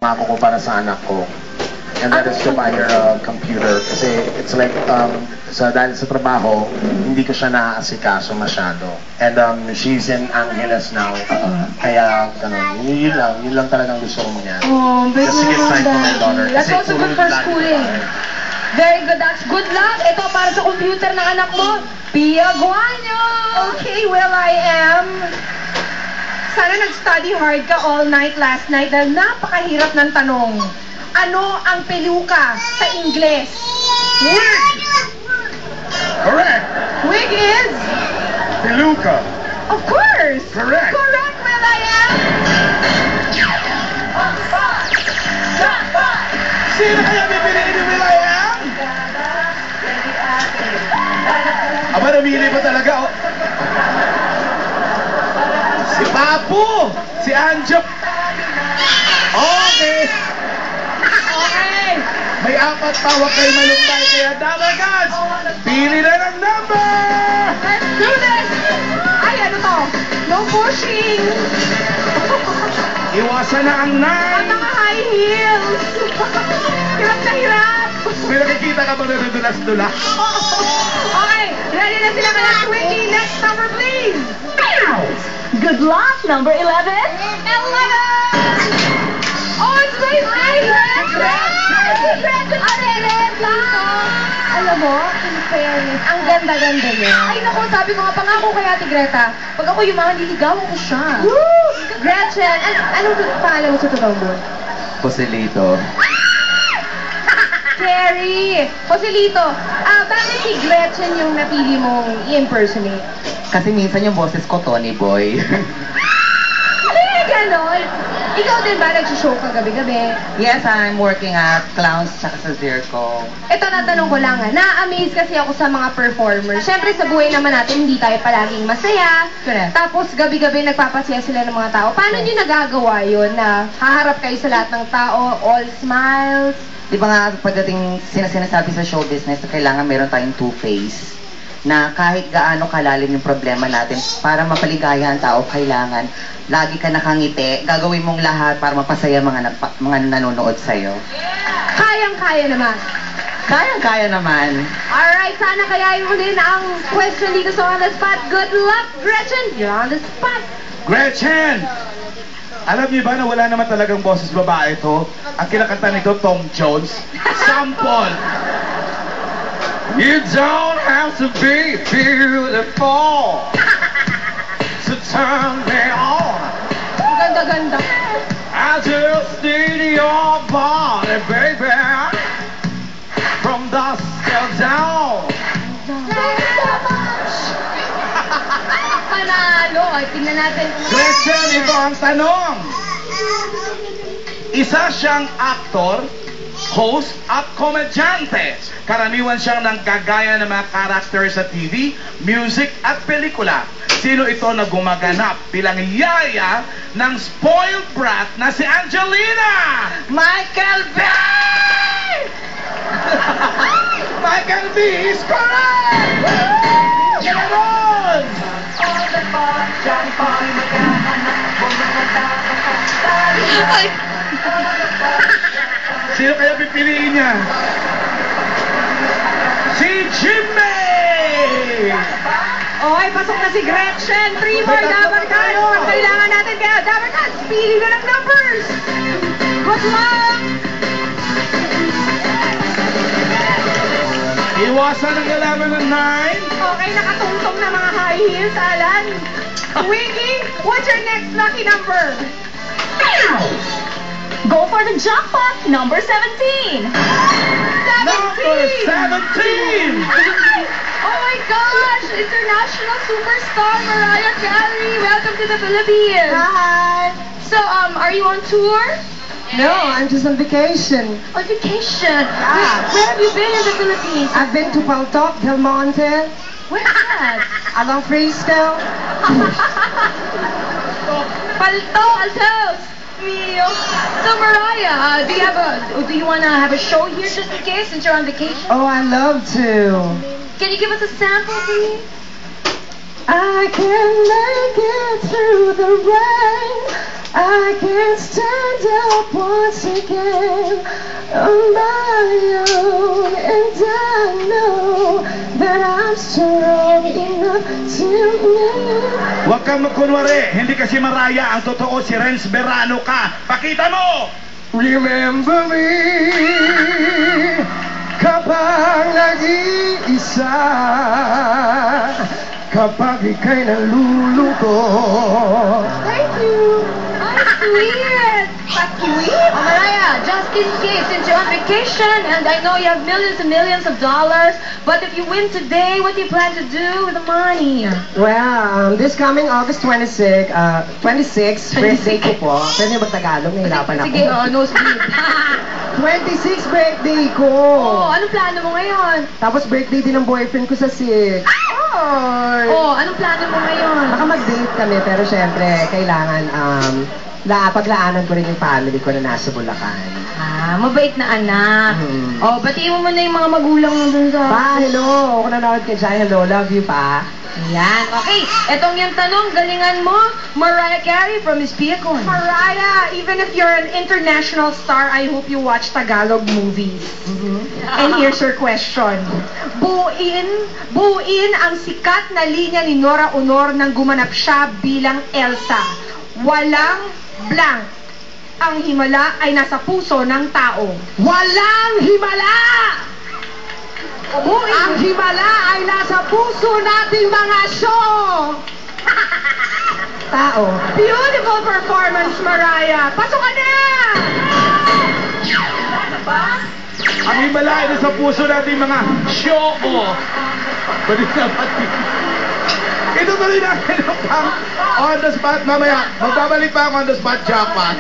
Ako ko para sa anak ko. And that is to buy her a computer. Kasi it's like, dahil sa trabaho, hindi ko siya naaasikaso masyado. And she's in Angeles now. Kaya, ganun, yun lang talagang gusto ko niya. Oh, very just to give time to my daughter. That's also good for schooling. Very good. That's good luck. Ito para sa computer ng anak mo, Pia Guanyo. Okay, well, I am. Sana nag-study hard ka all night last night dahil napakahirap ng tanong. Ano ang peluka sa Ingles? Wig! Correct! Wig is? Peluka. Of course! Correct! Correct, well, I am. Sino kaya pipiliin ni Will.i.am? Aba, namili pa talaga. Oh. Si Papu! Si Anjo! Okay! Okay! May apat pa, huwag kayo malumbay. Kaya Dabber Gods, pili na ng number! Let's do this! Ay, ano to? No pushing! Iwasan na ang Ang 9! mga high heels! Hirap na hirap! May nakikita ka ba na nadulas-dulas? Okay, ready na sila kaya Twinkie. Next number, please! Good luck, number 11. 11! Oh, it's my favorite! Alam mo, in fairness, ang ganda-ganda niya. Ay, naku, sabi ko nga, pangako kay Ate Greta, pag ako yumaman, liligawan ko siya. Woo! Gretchen, anong pangalan mo sa totoo mo? Joselito. Carrie! Joselito, bakit si Gretchen yung napili mong i-impersonate? Kasi minsan yung boses ko, Tony Boy. Hindi, ganon. Ikaw din ba nag-show ka gabi-gabi? Yes, I'm working at Clowns tsaka sa Zirco. Ito, natanong ko lang na-amaze kasi ako sa mga performers. Siyempre, sa buhay naman natin, hindi tayo palaging masaya. Correct. Tapos, gabi-gabi nagpapasaya sila ng mga tao. Paano nyo nagagawa yun na haharap kayo sa lahat ng tao, all smiles? Di ba nga pagdating sinasabi sa show business na kailangan meron tayong two-face? Na kahit gaano kalalim yung problema natin, para mapaligaya ang tao, kailangan lagi ka nakangiti, gagawin mong lahat para mapasaya mga nanonood sa'yo. Kayang-kaya naman. Kayang-kaya naman. Alright, sana kaya yung huli na ang question dito sa On The Spot. Good luck, Gretchen! You're on the spot! Gretchen! Alam niyo ba na wala naman talagang boses babae ito? Ang kinakanta nito, Tom Jones. Sample! You don't have to be beautiful to turn me on. Ganda-ganda. I just need your body, baby, from dusk till dawn. Panalo. Ay, tingnan natin. Gretchen, ito ang tanong. Isa siyang aktor, host at komedyante. Karaniwan siyang nagkagaya ng mga karakter sa TV, music at pelikula. Sino ito na gumaganap bilang yaya ng spoiled brat na si Angelina? Michael B! Michael B is correct! Ganon! Sino kaya pipiliin niya? Si Jimmy! Okay, pasok na si Gretchen. 3 more Dabber Cards. Pag kailangan natin kaya Dabber Cards, pili na ng numbers. Good luck! Iwasan ng 11 and 9. Okay, nakatungtong na mga high heels, Alan. Winky, what's your next lucky number? Go for the jackpot, number 17. 17! Number 17! Oh my gosh! International superstar Mariah Carey! Welcome to the Philippines! Hi. So, are you on tour? No, I'm just on vacation. On vacation? Yeah. Where have you been in the Philippines? I've been to Paltok, Del Monte, Where's that? along Freestyle. Palto, altos! Mio. So Mariah, do you want to have a show here just in case since you're on vacation? Oh, I love to. Can you give us a sample, please? I can make it through the rain I can stand up once again on my own, and I know that I'm strong enough to live. Huwag kang magkunwari, hindi kasi Mariah, ang totoo si Renz Berano ka. Pakita mo! Remember me kapag nag-iisa, kapag ika'y nalulungkot. Thank you. Ay, sweet! Sweet. Oh, Mariah, just in case, since you're on vacation, and I know you have millions and millions of dollars, but if you win today, what do you plan to do with the money? Well, this coming August 26, birthday ko po. Pwede ba Tagalog? Nahirapan ako. Sige, nosebleed. 26 birthday ko. Oh, anong plano mo ngayon? Tapos birthday din ng boyfriend ko sa 6. Oh, anong plano mo ngayon? Baka mag-date kami, pero syempre, kailangan, paglaanan ko rin yung family ko na nasa Bulacan. Ah, mabait na anak. Hmm. Oh, batiin mo muna yung mga magulang mo dun sa... Pa, hello! Kung nanonood ka dyan, hello, love you, pa. Ayan, okay. Etong yung tanong, galingan mo, Mariah Carey from Miss Pia Con. Mariah, even if you're an international star, I hope you watch Tagalog movies. And here's your question. Buuin ang sikat na linya ni Nora Honor nang gumanap siya bilang Elsa. Walang blank. Ang himala ay nasa puso ng tao. Walang himala! Buuin. Ang himala ay nasa puso nating mga show! Tao. Beautiful performance, Mariah. Pasok ka na! Ang himala ay sa puso natin mga show. Pwede naman. Ito tuloy natin ang pang on the spot. Mamaya, magbabalik pa ang on the spot jackpot.